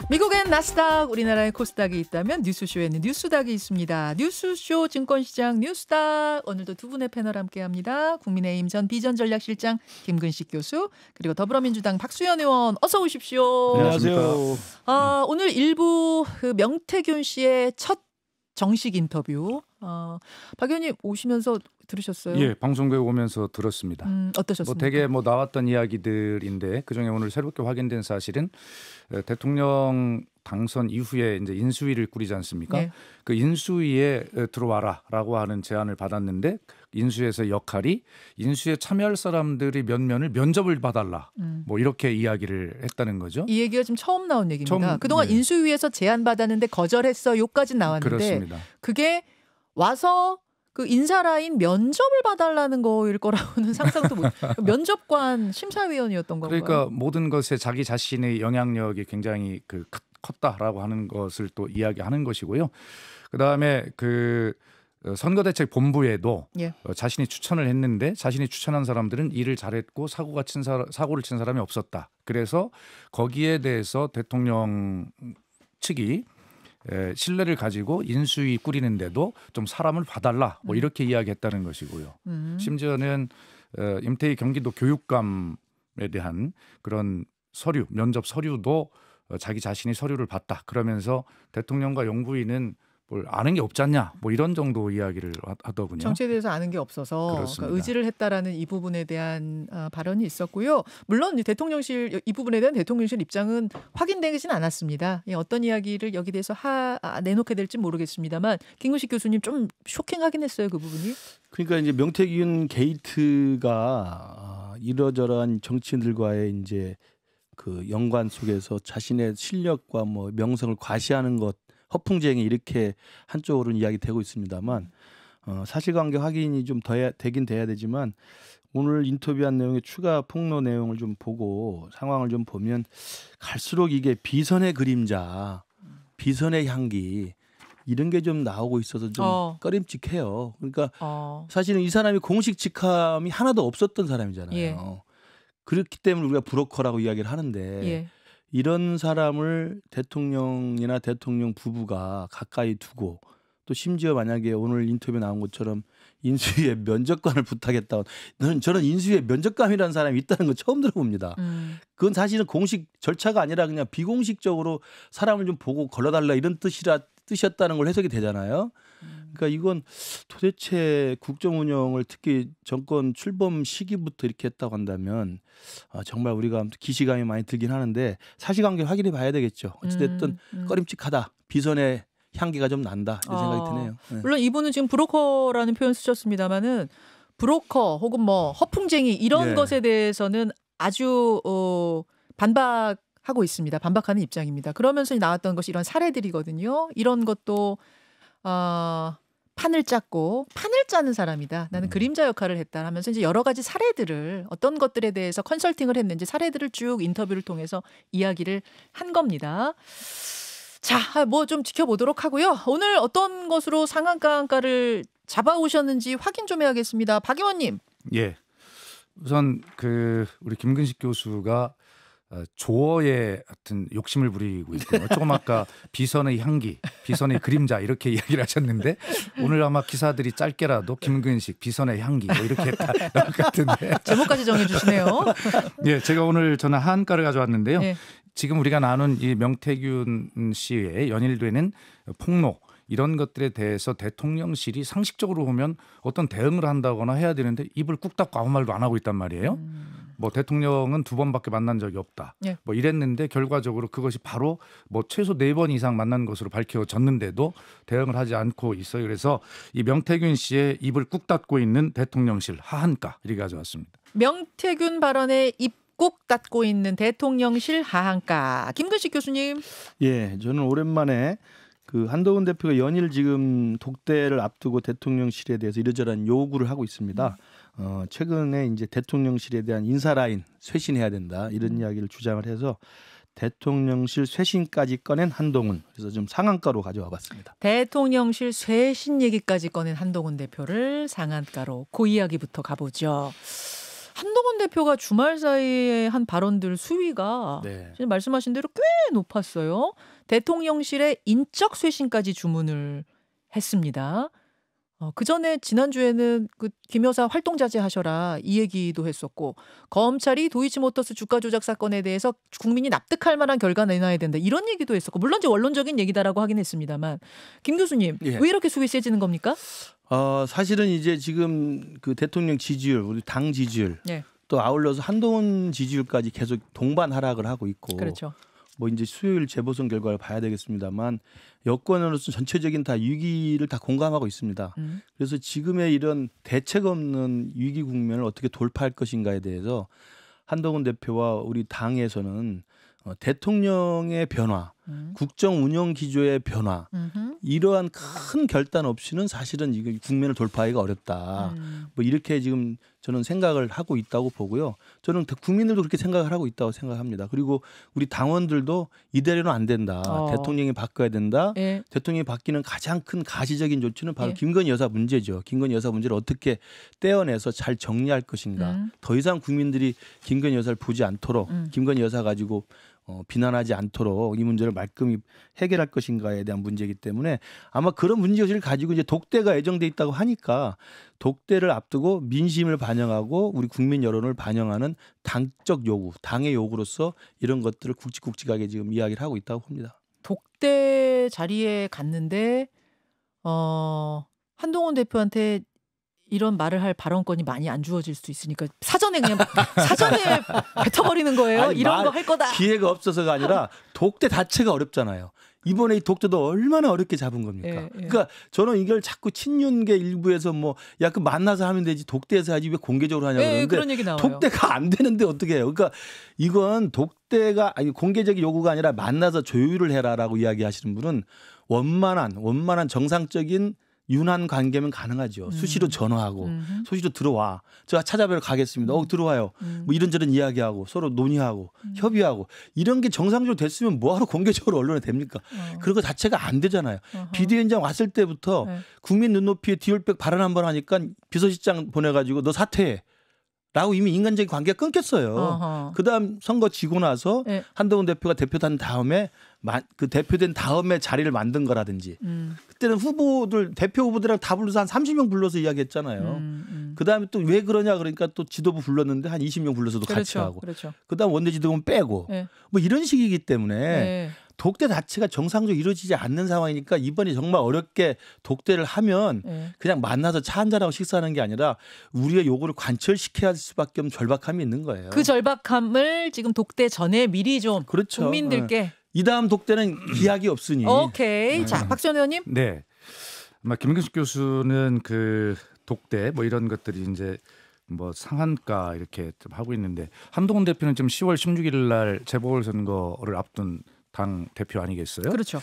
미국엔 나스닥, 우리나라에 코스닥이 있다면 뉴스쇼에는 뉴스닥이 있습니다. 뉴스쇼 증권시장 뉴스닥. 오늘도 두 분의 패널 함께합니다. 국민의힘 전 비전전략실장 김근식 교수, 그리고 더불어민주당 박수현 의원, 어서 오십시오. 안녕하세요. 오늘 일부 명태균 씨의 첫 정식 인터뷰. 박 의원님 오시면서 들으셨어요? 예, 방송국에 오면서 들었습니다. 어떠셨습니까? 되게 나왔던 이야기들인데 그중에 오늘 새롭게 확인된 사실은 대통령 당선 이후에 이제 인수위를 꾸리지 않습니까? 네. 그 인수위에 들어와라라고 하는 제안을 받았는데 인수위에서 역할이 인수위에 참여할 사람들이 몇 명을 면접을 봐달라. 이렇게 이야기를 했다는 거죠. 이 얘기가 지금 처음 나온 얘기입니다. 그동안 네. 인수위에서 제안 받았는데 거절했어. 요까지 나왔는데 그렇습니다. 그게 와서 그 인사라인 면접을 봐달라는 거일 거라고는 상상도 못. 면접관 심사위원이었던 건가요? 그러니까 모든 것에 자기 자신의 영향력이 굉장히 컸다라고 하는 것을 또 이야기하는 것이고요. 그다음에 선거대책본부에도 예. 자신이 추천을 했는데 자신이 추천한 사람들은 일을 잘했고 사고를 친 사람이 없었다. 그래서 거기에 대해서 대통령 측이 신뢰를 가지고 인수위 꾸리는데도 좀 사람을 봐달라 이렇게 이야기했다는 것이고요. 심지어는 임태희 경기도 교육감에 대한 그런 서류, 면접 서류도 자기 자신이 서류를 봤다. 그러면서 대통령과 영부인은 뭘 아는 게 없지 않냐 이런 정도 이야기를 하더군요. 정치에 대해서 아는 게 없어서 그렇습니다. 그러니까 의지를 했다라는 이 부분에 대한 발언이 있었고요. 물론 대통령실 이 부분에 대한 대통령실 입장은 확인되진 않았습니다. 어떤 이야기를 여기 대해서 내놓게 될지 모르겠습니다만 김근식 교수님 좀 쇼킹하긴 했어요, 그 부분이. 그러니까 이제 명태균 게이트가 이러저러한 정치인들과의 이제 그 연관 속에서 자신의 실력과 명성을 과시하는 것, 허풍쟁이 이렇게 한쪽으로는 이야기되고 있습니다만 사실관계 확인이 좀 되긴 돼야 되지만 오늘 인터뷰한 내용의 추가 폭로 내용을 좀 보고 상황을 좀 보면 갈수록 이게 비선의 그림자, 비선의 향기 이런 게 좀 나오고 있어서 좀 꺼림칙해요. 그러니까 사실은 이 사람이 공식 직함이 하나도 없었던 사람이잖아요. 예. 그렇기 때문에 우리가 브로커라고 이야기를 하는데 예. 이런 사람을 대통령이나 대통령 부부가 가까이 두고 또 심지어 만약에 오늘 인터뷰에 나온 것처럼 인수위에 면접관을 부탁했다. 저는 인수위에 면접관이라는 사람이 있다는 건 처음 들어봅니다. 그건 사실은 공식 절차가 아니라 그냥 비공식적으로 사람을 좀 보고 걸러달라 이런 뜻이었다는 걸 해석이 되잖아요. 그러니까 이건 도대체 국정 운영을 특히 정권 출범 시기부터 이렇게 했다고 한다면 정말 우리가 기시감이 많이 들긴 하는데 사실관계 확인해 봐야 되겠죠. 어찌됐든 꺼림칙하다. 비선의 향기가 좀 난다. 이런 생각이 드네요. 네. 물론 이분은 지금 브로커라는 표현 쓰셨습니다마는 브로커 혹은 허풍쟁이 이런 것에 대해서는 아주 반박하고 있습니다. 반박하는 입장입니다. 그러면서 나왔던 것이 이런 사례들이거든요. 이런 것도 판을 짜는 사람이다. 나는 그림자 역할을 했다 하면서 이제 여러 가지 사례들을 어떤 것들에 대해서 컨설팅을 했는지 사례들을 쭉 인터뷰를 통해서 이야기를 한 겁니다. 자, 좀 지켜보도록 하고요. 오늘 어떤 것으로 상한가를 잡아오셨는지 확인 좀 해야겠습니다. 박 의원님. 예. 우선 우리 김근식 교수가 조어의 하여튼 욕심을 부리고 있고요. 조금 아까 비선의 향기, 비선의 그림자 이렇게 이야기를 하셨는데 오늘 아마 기사들이 짧게라도 김근식 비선의 향기 이렇게 했다 나올 것 같은데 제목까지 정해주시네요. 예, 제가 오늘 저는 하한가를 가져왔는데요. 네. 지금 우리가 나눈 이 명태균 씨의 연일되는 폭로 이런 것들에 대해서 대통령실이 상식적으로 보면 어떤 대응을 한다거나 해야 되는데 입을 꾹 닫고 아무 말도 안 하고 있단 말이에요. 대통령은 2번밖에 만난 적이 없다. 예. 이랬는데 결과적으로 그것이 바로 최소 4번 이상 만난 것으로 밝혀졌는데도 대응을 하지 않고 있어요. 그래서 이 명태균 씨의 입을 꾹 닫고 있는 대통령실 하한가 이렇게 가져왔습니다. 명태균 발언에 입 꾹 닫고 있는 대통령실 하한가. 김근식 교수님. 예, 저는 오랜만에 한동훈 대표가 연일 지금 독대를 앞두고 대통령실에 대해서 이러저러한 요구를 하고 있습니다. 최근에 이제 대통령실에 대한 인사 라인 쇄신해야 된다 이런 이야기를 주장을 해서 대통령실 쇄신까지 꺼낸 한동훈. 그래서 좀 상한가로 가져와 봤습니다. 대통령실 쇄신 얘기까지 꺼낸 한동훈 대표를 상한가로 그 이야기부터 가보죠. 한동훈 대표가 주말 사이에 한 발언들 수위가 네. 지금 말씀하신 대로 꽤 높았어요. 대통령실에 인적 쇄신까지 주문을 했습니다. 그 전에 지난주에는 그 김 여사 활동 자제하셔라 이 얘기도 했었고 검찰이 도이치모터스 주가 조작 사건에 대해서 국민이 납득할 만한 결과 내놔야 된다 이런 얘기도 했었고 물론 이제 원론적인 얘기다라고 하긴 했습니다만 김 교수님 예. 왜 이렇게 수위 세지는 겁니까? 사실은 이제 지금 그 대통령 지지율, 우리 당 지지율, 네. 또 아울러서 한동훈 지지율까지 계속 동반 하락을 하고 있고, 그렇죠. 뭐 이제 수요일 재보선 결과를 봐야 되겠습니다만 여권으로서 전체적인 다 위기를 다 공감하고 있습니다. 그래서 지금의 이런 대책 없는 위기 국면을 어떻게 돌파할 것인가에 대해서 한동훈 대표와 우리 당에서는 대통령의 변화, 국정 운영 기조의 변화, 이러한 큰 결단 없이는 사실은 이 국면을 돌파하기가 어렵다. 뭐 이렇게 지금 저는 생각을 하고 있다고 보고요. 저는 국민들도 그렇게 생각을 하고 있다고 생각합니다. 그리고 우리 당원들도 이대로는 안 된다. 대통령이 바꿔야 된다. 예. 대통령이 바뀌는 가장 큰 가시적인 조치는 바로 예. 김건희 여사 문제죠. 김건희 여사 문제를 어떻게 떼어내서 잘 정리할 것인가. 더 이상 국민들이 김건희 여사를 보지 않도록 김건희 여사 가지고 비난하지 않도록 이 문제를 말끔히 해결할 것인가에 대한 문제이기 때문에 아마 그런 문제의식을 가지고 이제 독대가 예정돼 있다고 하니까 독대를 앞두고 민심을 반영하고 우리 국민 여론을 반영하는 당적 요구, 당의 요구로서 이런 것들을 굵직굵직하게 지금 이야기를 하고 있다고 봅니다. 독대 자리에 갔는데 한동훈 대표한테 이런 말을 할 발언권이 많이 안 주어질 수도 있으니까 사전에 그냥 사전에 뱉어버리는 거예요. 아니, 이런 거 할 거다. 기회가 없어서가 아니라 독대 자체가 어렵잖아요. 이번에 이 독대도 얼마나 어렵게 잡은 겁니까? 예, 예. 그러니까 저는 이걸 자꾸 친윤계 일부에서 뭐 야 그 만나서 하면 되지 독대에서 하지 왜 공개적으로 하냐고 예, 그러는데 그런 얘기 나와요. 독대가 안 되는데 어떻게 해요? 그러니까 이건 독대가 아니 공개적인 요구가 아니라 만나서 조율을 해라라고 이야기하시는 분은 원만한 정상적인 윤한 관계면 가능하죠. 수시로 전화하고 수시로 들어와. 제가 찾아뵈러 가겠습니다. 들어와요. 뭐 이런저런 이야기하고 서로 논의하고 협의하고 이런 게 정상적으로 됐으면 뭐하러 공개적으로 언론에 됩니까? 그런 거 자체가 안 되잖아요. 비대위원장 왔을 때부터 네. 국민 눈높이에 디올백 발언 한번 하니까 비서실장 보내가지고 너 사퇴해. 라고 이미 인간적인 관계가 끊겼어요. 그다음 선거 지고 나서 네. 한동훈 대표가 대표된 다음에 그 대표된 다음에 자리를 만든 거라든지 그때는 대표 후보들이랑 다 불러서 한 30명 불러서 이야기했잖아요. 그다음에 또 왜 그러냐 그러니까 또 지도부 불렀는데 한 20명 불러서도 그렇죠, 같이 하고 그렇죠. 그다음 원내 지도부는 빼고 네. 뭐 이런 식이기 때문에 네. 독대 자체가 정상적으로 이루어지지 않는 상황이니까 이번에 정말 어렵게 독대를 하면 네. 그냥 만나서 차 한잔하고 식사하는 게 아니라 우리의 요구를 관철시켜야 할 수밖에 없는 절박함이 있는 거예요. 그 절박함을 지금 독대 전에 미리 좀 그렇죠. 국민들께 이 다음 독대는 기약이 없으니. 오케이. 자, 박지원 의원님. 네. 아마 김경식 교수는 그 독대 뭐 이런 것들이 이제 뭐 상한가 이렇게 좀 하고 있는데 한동훈 대표는 지금 10월 16일 날 재보궐선거를 앞둔 당 대표 아니겠어요? 그렇죠.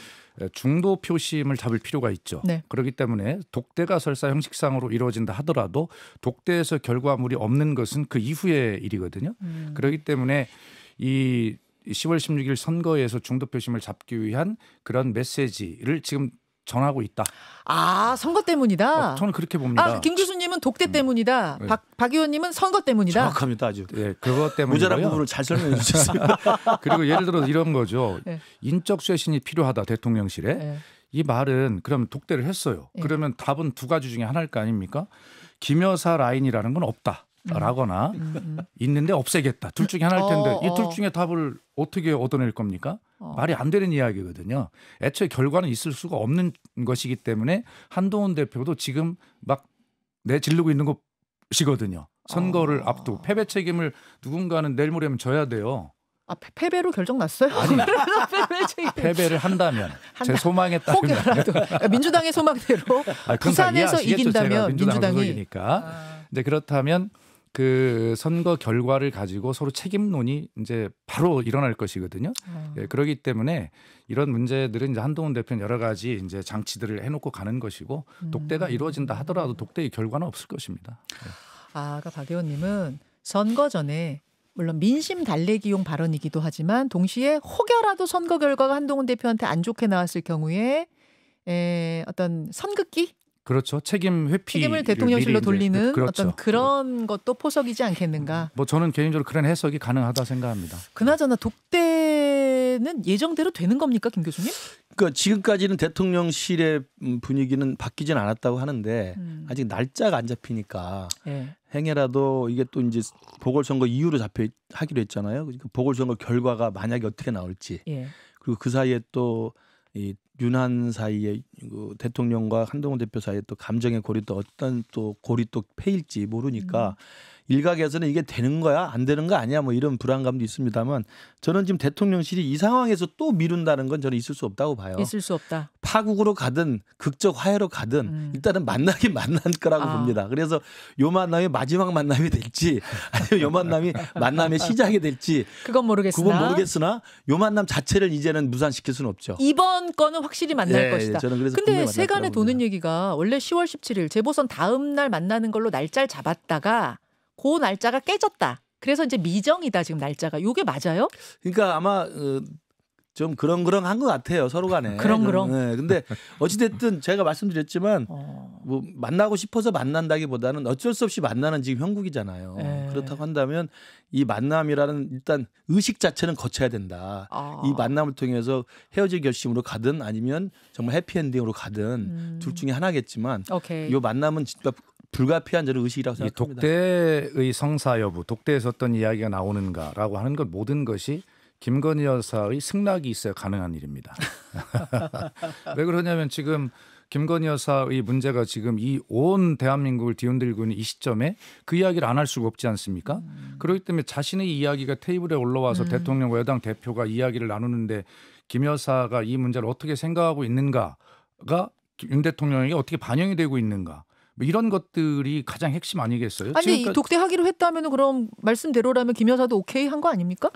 중도 표심을 잡을 필요가 있죠. 네. 그렇기 때문에 독대가 설사 형식상으로 이루어진다 하더라도 독대에서 결과물이 없는 것은 그 이후의 일이거든요. 그렇기 때문에 이 10월 16일 선거에서 중도 표심을 잡기 위한 그런 메시지를 지금 전하고 있다. 아, 선거 때문이다. 저는 그렇게 봅니다. 김 교수님은 독대 때문이다. 네. 박 의원님은 선거 때문이다. 정확합니다. 아주. 네, 그것 때문에 모자란 부분을 잘 설명해 주셨습니다. 그리고 예를 들어 이런 거죠. 네. 인적 쇄신이 필요하다 대통령실에. 네. 이 말은 그럼 독대를 했어요. 네. 그러면 답은 두 가지 중에 하나일 거 아닙니까? 김 여사 라인이라는 건 없다. 라거나 있는데 없애겠다. 둘 중에 하나일 텐데 이 둘 중에 답을 어떻게 얻어낼 겁니까? 말이 안 되는 이야기거든요. 애초에 결과는 있을 수가 없는 것이기 때문에 한동훈 대표도 지금 막 내지르고 있는 것이거든요. 선거를 앞두고 패배 책임을 누군가는 내일 모레면 져야 돼요. 아, 패배로 결정 났어요? 아니, 패배 패배를 한다면 제 소망에 따르면 혹여라도 민주당의 소망대로 부산에서 이긴다면 민주당이 이기니까. 이제 그렇다면 그 선거 결과를 가지고 서로 책임론이 이제 바로 일어날 것이거든요. 예, 그렇기 때문에 이런 문제들은 이제 한동훈 대표는 여러 가지 이제 장치들을 해놓고 가는 것이고 독대가 이루어진다 하더라도 독대의 결과는 없을 것입니다. 예. 아까 박 의원님은 선거 전에 물론 민심 달래기용 발언이기도 하지만 동시에 혹여라도 선거 결과가 한동훈 대표한테 안 좋게 나왔을 경우에 어떤 선긋기 그렇죠. 책임을 대통령실로 돌리는 그렇죠. 어떤 그런 것도 포석이지 않겠는가. 뭐 저는 개인적으로 그런 해석이 가능하다 생각합니다. 그나저나 독대는 예정대로 되는 겁니까, 김 교수님? 그러니까 지금까지는 대통령실의 분위기는 바뀌진 않았다고 하는데 아직 날짜가 안 잡히니까 예. 행여라도 이게 또 이제 보궐선거 이후로 하기로 했잖아요. 그러니까 보궐선거 결과가 만약에 어떻게 나올지 예. 그리고 그 사이에 또 이 윤한 사이에 그 대통령과 한동훈 대표 사이에 또 감정의 골이 또 어떤 또 골이 또 패일지 모르니까 일각에서는 이게 되는 거야 안 되는 거 아니야 뭐 이런 불안감도 있습니다만 저는 지금 대통령실이 이 상황에서 또 미룬다는 건 저는 있을 수 없다고 봐요. 있을 수 없다. 파국으로 가든 극적 화해로 가든 일단은 만나긴 만날 거라고 봅니다. 그래서 요 만남이 마지막 만남이 될지 아니면 요 만남이 만남의 시작이 될지 그건 모르겠으나 요 만남 자체를 이제는 무산시킬 수는 없죠. 이번 거는 확실히 만날 예, 것이다. 저는 그래서 근데 세간에 도는 얘기가 원래 10월 17일 재보선 다음 날 만나는 걸로 날짜를 잡았다가 그 날짜가 깨졌다. 그래서 이제 미정이다 지금 날짜가. 이게 맞아요? 그러니까 아마 좀 그렁그렁한 것 같아요 서로 간에. 그렁그렁. 네, 근데 어찌됐든 제가 말씀드렸지만 뭐 만나고 싶어서 만난다기보다는 어쩔 수 없이 만나는 지금 형국이잖아요. 네. 그렇다고 한다면 이 만남이라는 일단 의식 자체는 거쳐야 된다. 이 만남을 통해서 헤어질 결심으로 가든 아니면 정말 해피엔딩으로 가든 둘 중에 하나겠지만 이 만남은 진짜 불가피한 저는 의식이라고 생각합니다. 독대의 성사 여부, 독대에서 어떤 이야기가 나오는가라고 하는 것 모든 것이 김건희 여사의 승낙이 있어야 가능한 일입니다. 왜 그러냐면 지금 김건희 여사의 문제가 지금 이 온 대한민국을 뒤흔들고 있는 이 시점에 그 이야기를 안 할 수가 없지 않습니까? 그렇기 때문에 자신의 이야기가 테이블에 올라와서 대통령과 여당 대표가 이야기를 나누는데 김 여사가 이 문제를 어떻게 생각하고 있는가가 윤 대통령에게 어떻게 반영이 되고 있는가. 뭐 이런 것들이 가장 핵심 아니겠어요? 아니 지금까지... 독대하기로 했다면 그럼 말씀대로라면 김 여사도 오케이 한 거 아닙니까?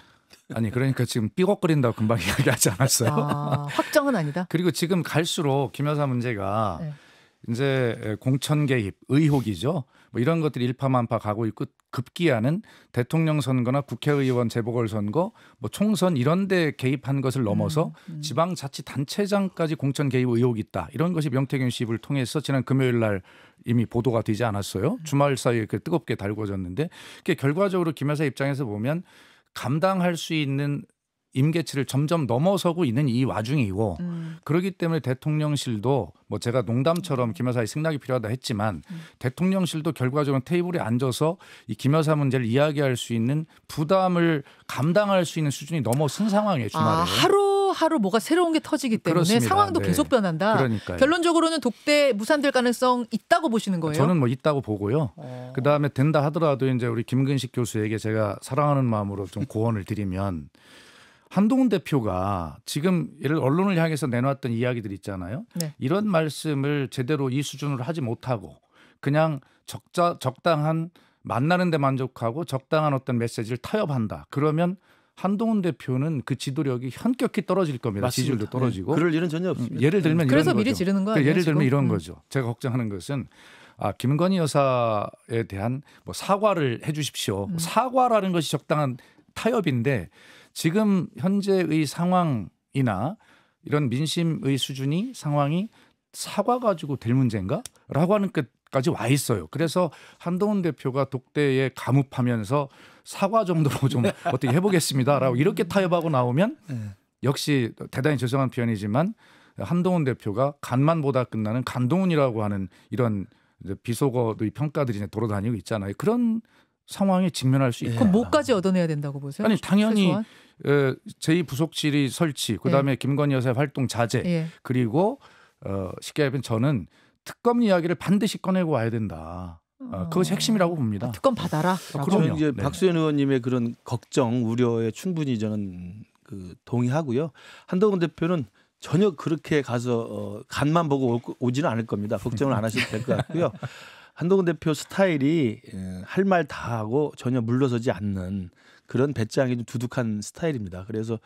아니 그러니까 지금 삐걱거린다고 금방 이야기하지 않았어요? 확정은 아니다. 그리고 지금 갈수록 김 여사 문제가 이제 공천 개입 의혹이죠. 뭐 이런 것들이 일파만파 가고 있고 급기야는 대통령 선거나 국회의원 재보궐선거, 뭐 총선 이런 데 개입한 것을 넘어서 지방자치단체장까지 공천 개입 의혹이 있다. 이런 것이 명태균 씨 입을 통해서 지난 금요일 날 이미 보도가 되지 않았어요. 주말 사이에 뜨겁게 달궈졌는데 결과적으로 김 여사 입장에서 보면 감당할 수 있는 임계치를 점점 넘어서고 있는 이 와중이고 그렇기 때문에 대통령실도 뭐 제가 농담처럼 김 여사의 승낙이 필요하다 했지만 대통령실도 결과적으로 테이블에 앉아서 이 김 여사 문제를 이야기할 수 있는 부담을 감당할 수 있는 수준이 넘어선 상황이에요. 주말에. 하루 뭐가 새로운 게 터지기 때문에 그렇습니다. 상황도 계속 변한다. 그러니까요. 결론적으로는 독대 무산될 가능성 있다고 보시는 거예요? 저는 뭐 있다고 보고요. 그다음에 된다 하더라도 이제 우리 김근식 교수에게 제가 사랑하는 마음으로 좀 고언을 드리면 한동훈 대표가 지금 예를 언론을 향해서 내놨던 이야기들 있잖아요. 네. 이런 말씀을 제대로 이 수준으로 하지 못하고 그냥 적당한 만나는 데 만족하고 적당한 어떤 메시지를 타협한다. 그러면 한동훈 대표는 그 지도력이 현격히 떨어질 겁니다. 맞습니다. 지지율도 떨어지고. 그럴 일은 전혀 없습니다. 예를 들면 그래서 이런 미리 거죠. 지르는 거 아니에요? 예를 들면 지금? 이런 거죠. 제가 걱정하는 것은 김건희 여사에 대한 뭐 사과를 해 주십시오. 사과라는 것이 적당한 타협인데 지금 현재의 상황이나 이런 민심의 수준이 상황이 사과 가지고 될 문제인가? 라고 하는 끝까지 와 있어요. 그래서 한동훈 대표가 독대에 가뭇하면서 사과 정도로 좀 어떻게 해보겠습니다라고 이렇게 타협하고 나오면 역시 대단히 죄송한 표현이지만 한동훈 대표가 간만 보다 끝나는 간동훈이라고 하는 이런 비속어의 평가들이 이제 돌아다니고 있잖아요. 그런 상황에 직면할 수 있고. 그럼 뭐까지 얻어내야 된다고 보세요? 아니 당연히 제2부속실이 설치, 그다음에 김건희 여사의 활동 자제, 그리고 쉽게 말하면 저는 특검 이야기를 반드시 꺼내고 와야 된다. 그것이 핵심이라고 봅니다. 특검 받아라. 그러면 이제 박수현 의원님의 그런 걱정, 우려에 충분히 저는 동의하고요. 한동훈 대표는 전혀 그렇게 가서 간만 보고 오지는 않을 겁니다. 걱정을 안 하셔도 될 것 같고요. 한동훈 대표 스타일이 할 말 다 하고 전혀 물러서지 않는 그런 배짱이 좀 두둑한 스타일입니다. 그래서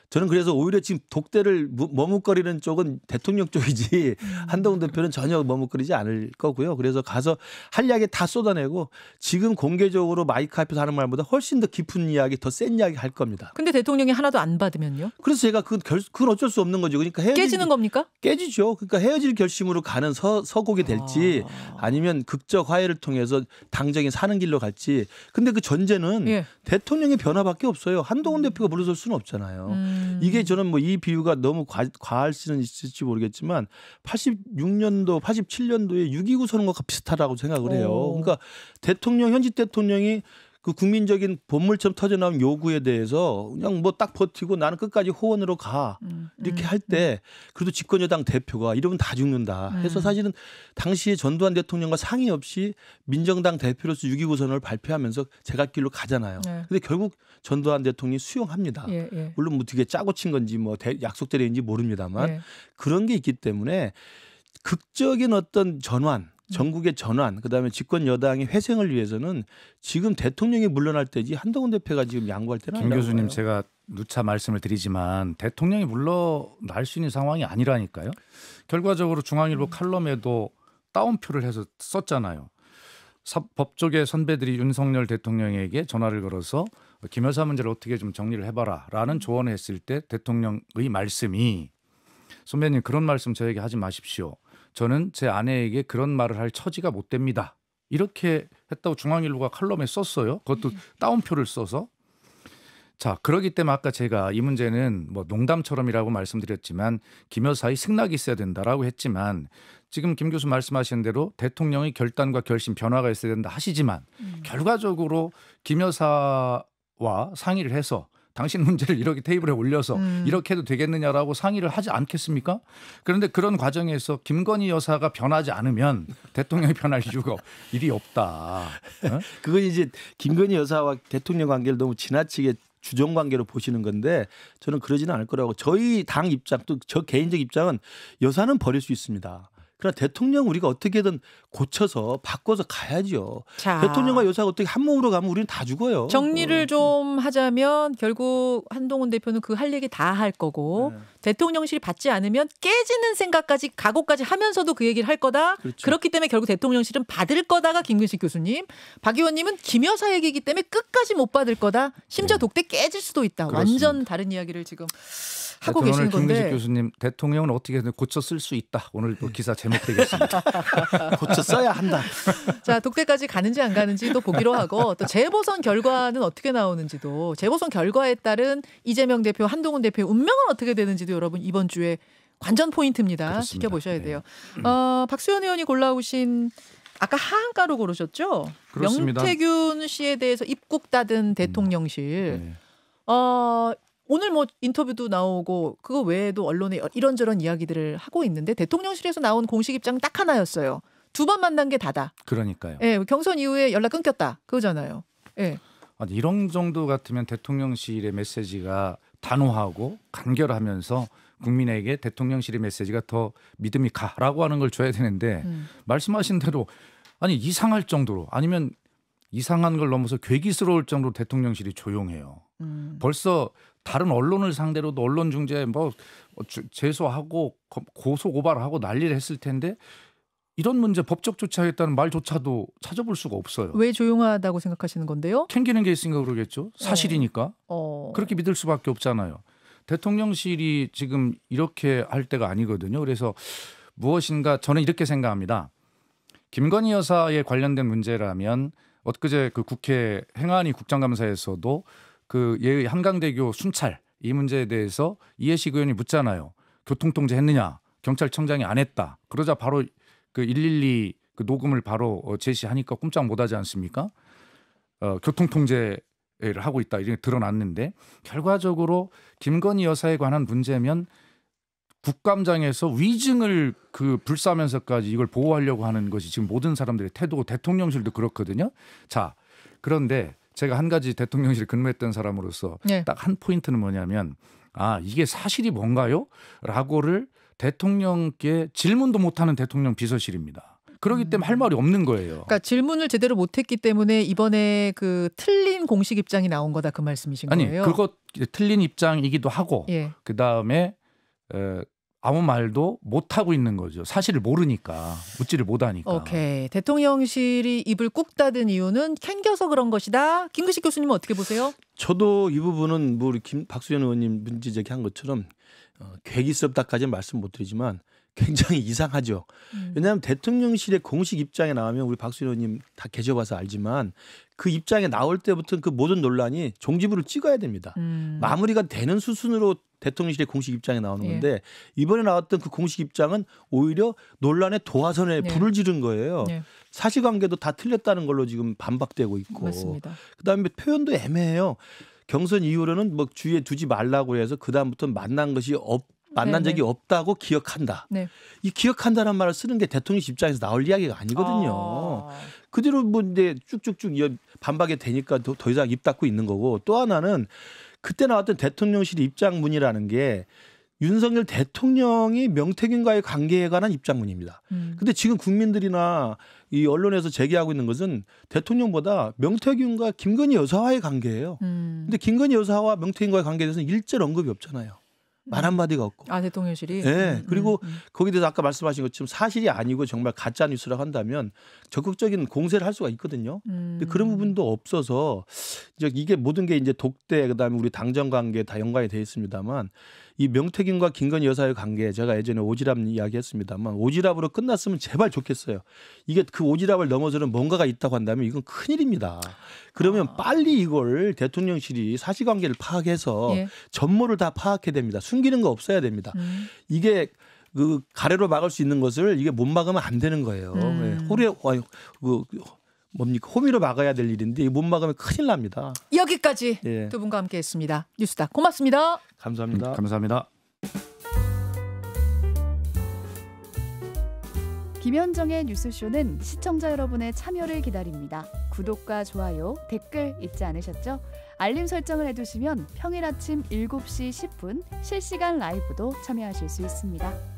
저는 그래서 오히려 지금 독대를 머뭇거리는 쪽은 대통령 쪽이지 한동훈 대표는 전혀 머뭇거리지 않을 거고요. 그래서 가서 할 이야기 다 쏟아내고 지금 공개적으로 마이크 앞에서 하는 말보다 훨씬 더 깊은 이야기, 더 센 이야기 할 겁니다. 근데 대통령이 하나도 안 받으면요? 그래서 제가 그건 어쩔 수 없는 거죠. 그러니까 깨지는 겁니까? 깨지죠. 그러니까 헤어질 결심으로 가는 서곡이 될지 아니면 극적 화해를 통해서 당정이 사는 길로 갈지. 근데 그 전제는 예. 대통령의 변화밖에 없어요. 한동훈 대표가 물러설 수는 없잖아요. 이게 저는 뭐 이 비유가 너무 과할 수는 있을지 모르겠지만 86년도, 87년도에 6.29 선언과 비슷하다고 생각을 해요. 그러니까 현직 대통령이 그 국민적인 본물처럼 터져나온 요구에 대해서 그냥 뭐 딱 버티고 나는 끝까지 호원으로 가 이렇게 할 때 그래도 집권여당 대표가 이러면 다 죽는다 해서 사실은 당시에 전두환 대통령과 상의 없이 민정당 대표로서 6.29 선언을 발표하면서 제갓길로 가잖아요. 근데 결국 전두환 대통령이 수용합니다. 물론 뭐 되게 짜고 친 건지 뭐 약속대로인지 모릅니다만 그런 게 있기 때문에 극적인 어떤 전환 전국의 전환, 그다음에 집권 여당의 회생을 위해서는 지금 대통령이 물러날 때지 한동훈 대표가 지금 양보할 때는 김 아니라고 교수님 봐요. 제가 누차 말씀을 드리지만 대통령이 물러날 수 있는 상황이 아니라니까요. 결과적으로 중앙일보 칼럼에도 따옴표를 해서 썼잖아요. 법조계 선배들이 윤석열 대통령에게 전화를 걸어서 김 여사 문제를 어떻게 좀 정리를 해봐라라는 조언을 했을 때 대통령의 말씀이 선배님 그런 말씀 저에게 하지 마십시오. 저는 제 아내에게 그런 말을 할 처지가 못 됩니다. 이렇게 했다고 중앙일보가 칼럼에 썼어요. 그것도 따옴표를 써서. 자, 그러기 때문에 아까 제가 이 문제는 뭐 농담처럼이라고 말씀드렸지만 김 여사의 승낙이 있어야 된다라고 했지만 지금 김 교수 말씀하신 대로 대통령의 결단과 결심 변화가 있어야 된다 하시지만 결과적으로 김 여사와 상의를 해서 당신 문제를 이렇게 테이블에 올려서 이렇게 해도 되겠느냐라고 상의를 하지 않겠습니까? 그런데 그런 과정에서 김건희 여사가 변하지 않으면 대통령이 변할 이유가 일이 없다. 어? 그건 이제 김건희 여사와 대통령 관계를 너무 지나치게 주정 관계로 보시는 건데 저는 그러지는 않을 거라고. 저희 당 입장 또 저 개인적 입장은 여사는 버릴 수 있습니다. 그러나 대통령 우리가 어떻게든 고쳐서 바꿔서 가야죠. 자, 대통령과 여사가 어떻게 한 몸으로 가면 우리는 다 죽어요. 정리를 좀 하자면 결국 한동훈 대표는 그 할 얘기 다 할 거고 대통령실이 받지 않으면 깨지는 생각까지 각오까지 하면서도 그 얘기를 할 거다. 그렇죠. 그렇기 때문에 결국 대통령실은 받을 거다가 김근식 교수님. 박 의원님은 김 여사 얘기이기 때문에 끝까지 못 받을 거다. 심지어 독대 깨질 수도 있다. 그렇습니다. 완전 다른 이야기를 지금 하고 오늘 계신 건데. 김근식 교수님 대통령은 어떻게든 고쳐 쓸 수 있다. 오늘 또 기사 제목 되겠습니다. 고쳐 써야 한다. 자, 독대까지 가는지 안 가는지 또 보기로 하고 또 재보선 결과는 어떻게 나오는지도 재보선 결과에 따른 이재명 대표, 한동훈 대표의 운명은 어떻게 되는지도 여러분 이번 주에 관전 포인트입니다. 그렇습니다. 지켜보셔야 돼요. 박수현 의원이 골라오신 아까 하한가로 고르셨죠? 그렇습니다. 명태균 씨에 대해서 입국 닫은 대통령실. 네. 오늘 뭐 인터뷰도 나오고 그거 외에도 언론에 이런저런 이야기들을 하고 있는데 대통령실에서 나온 공식 입장은 딱 하나였어요. 2번 만난 게 다다. 그러니까요. 예, 경선 이후에 연락 끊겼다. 그거잖아요. 예. 아니, 이런 정도 같으면 대통령실의 메시지가 단호하고 간결하면서 국민에게 대통령실의 메시지가 더 믿음이 가라고 하는 걸 줘야 되는데 말씀하신 대로 아니 이상할 정도로 아니면 이상한 걸 넘어서 괴기스러울 정도로 대통령실이 조용해요. 벌써 다른 언론을 상대로도 언론 중재 뭐 제소하고 고소 고발하고 난리를 했을 텐데 이런 문제 법적 조치하겠다는 말조차도 찾아볼 수가 없어요. 왜 조용하다고 생각하시는 건데요? 캥기는 게 있으니까 그러겠죠. 사실이니까. 그렇게 믿을 수밖에 없잖아요. 대통령실이 지금 이렇게 할 때가 아니거든요. 그래서 무엇인가 저는 이렇게 생각합니다. 김건희 여사에 관련된 문제라면 엊그제 그 국회 행안위 국정감사에서도 그 예의 한강대교 순찰 이 문제에 대해서 이해식 의원이 묻잖아요. 교통통제 했느냐? 경찰청장이 안 했다. 그러자 바로 그 112 그 녹음을 바로 제시하니까 꼼짝 못하지 않습니까? 교통통제를 하고 있다 이렇게 드러났는데 결과적으로 김건희 여사에 관한 문제면 국감장에서 위증을 그 불사하면서까지 이걸 보호하려고 하는 것이 지금 모든 사람들의 태도고 대통령실도 그렇거든요. 자, 그런데 제가 한 가지 대통령실에 근무했던 사람으로서 딱 한 포인트는 뭐냐면 이게 사실이 뭔가요? 라고를 대통령께 질문도 못하는 대통령 비서실입니다. 그렇기 때문에 할 말이 없는 거예요. 그러니까 질문을 제대로 못했기 때문에 이번에 그 틀린 공식 입장이 나온 거다 그 말씀이신 거예요? 아니 그거 틀린 입장이기도 하고 예. 그다음에 아무 말도 못 하고 있는 거죠. 사실을 모르니까 묻지를 못하니까. 오케이. 대통령실이 입을 꾹 닫은 이유는 캥겨서 그런 것이다. 김근식 교수님은 어떻게 보세요? 저도 이 부분은 뭐 우리 박수현 의원님 문제 제기한 것처럼 괴기스럽다까지는 말씀 못 드리지만 굉장히 이상하죠. 왜냐하면 대통령실의 공식 입장에 나오면 우리 박수현 의원님 다 계셔봐서 알지만 그 입장에 나올 때부터 그 모든 논란이 종지부를 찍어야 됩니다. 마무리가 되는 수순으로 대통령실의 공식 입장에 나오는 건데 이번에 나왔던 그 공식 입장은 오히려 논란의 도화선에 불을 지른 거예요. 사실관계도 다 틀렸다는 걸로 지금 반박되고 있고. 맞습니다. 그다음에 표현도 애매해요. 경선 이후로는 뭐 주위에 두지 말라고 해서 그다음부터 만난 적이 없다고 기억한다. 네. 이 기억한다는 말을 쓰는 게 대통령실 입장에서 나올 이야기가 아니거든요. 그대로 뭐 이제 쭉쭉쭉 반박이 되니까 더 이상 입 닫고 있는 거고 또 하나는 그때 나왔던 대통령실 입장문이라는 게 윤석열 대통령이 명태균과의 관계에 관한 입장문입니다. 근데 지금 국민들이나 이 언론에서 제기하고 있는 것은 대통령보다 명태균과 김건희 여사와의 관계예요. 근데 김건희 여사와 명태균과의 관계에 대해서는 일절 언급이 없잖아요. 말 한마디가 없고. 아, 대통령실이? 네. 그리고 거기에 대해서 아까 말씀하신 것처럼 사실이 아니고 정말 가짜 뉴스라고 한다면 적극적인 공세를 할 수가 있거든요. 근데 그런 부분도 없어서 이제 이게 모든 게 이제 독대 그다음에 우리 당정 관계 다 연관이 돼 있습니다만 이 명태균과 김건희 여사의 관계 제가 예전에 오지랖 이야기했습니다만 오지랖으로 끝났으면 제발 좋겠어요. 이게 그 오지랖을 넘어서는 뭔가가 있다고 한다면 이건 큰일입니다. 그러면 빨리 이걸 대통령실이 사실관계를 파악해서 전모를 다 파악해야 됩니다. 숨기는 거 없어야 됩니다. 이게 그 가래로 막을 수 있는 것을 이게 못 막으면 안 되는 거예요. 호미로 막아야 될 일인데 못 막으면 큰일 납니다. 여기까지 두 분과 함께했습니다. 뉴스닥 고맙습니다. 감사합니다. 감사합니다. 김현정의 뉴스쇼는 시청자 여러분의 참여를 기다립니다. 구독과 좋아요, 댓글 잊지 않으셨죠? 알림 설정을 해두시면 평일 아침 7시 10분 실시간 라이브도 참여하실 수 있습니다.